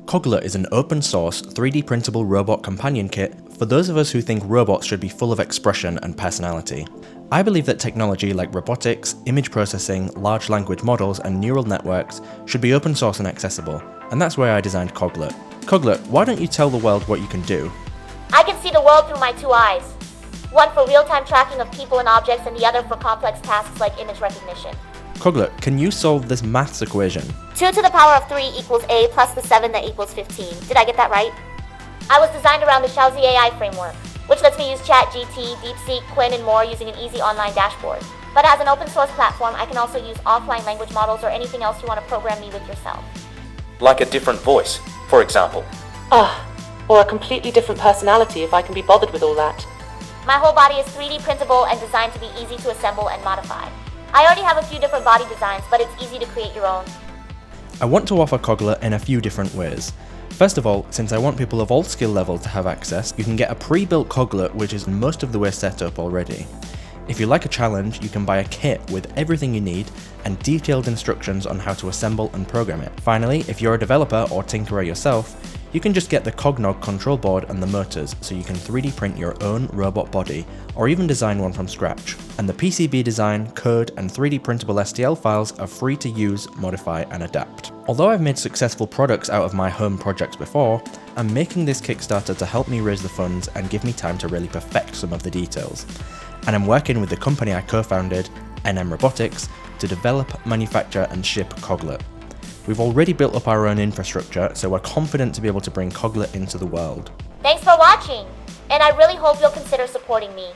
Coglet is an open source 3D printable robot companion kit for those of us who think robots should be full of expression and personality. I believe that technology like robotics, image processing, large language models, and neural networks should be open source and accessible, and that's why I designed Coglet. Coglet, why don't you tell the world what you can do? I can see the world through my two eyes. One for real-time tracking of people and objects, and the other for complex tasks like image recognition. Coglet, can you solve this maths equation? 2 to the power of 3 equals A plus the 7 that equals 15. Did I get that right? I was designed around the Xiaozi AI framework, which lets me use ChatGPT, DeepSeek, Quinn, and more using an easy online dashboard. But as an open source platform, I can also use offline language models or anything else you want to program me with yourself. Like a different voice, for example. Or a completely different personality if I can be bothered with all that. My whole body is 3D printable and designed to be easy to assemble and modify. I already have a few different body designs, but it's easy to create your own. I want to offer Coglet in a few different ways. First of all, since I want people of all skill levels to have access, you can get a pre-built Coglet which is most of the way set up already. If you like a challenge, you can buy a kit with everything you need and detailed instructions on how to assemble and program it. Finally, if you're a developer or tinkerer yourself, you can just get the Cognog control board and the motors so you can 3D print your own robot body or even design one from scratch. And the PCB design, code, and 3D printable STL files are free to use, modify, and adapt. Although I've made successful products out of my home projects before, I'm making this Kickstarter to help me raise the funds and give me time to really perfect some of the details. And I'm working with the company I co-founded, NM Robotics, to develop, manufacture, and ship Coglet. We've already built up our own infrastructure, so we're confident to be able to bring Coglet into the world. Thanks for watching, and I really hope you'll consider supporting me.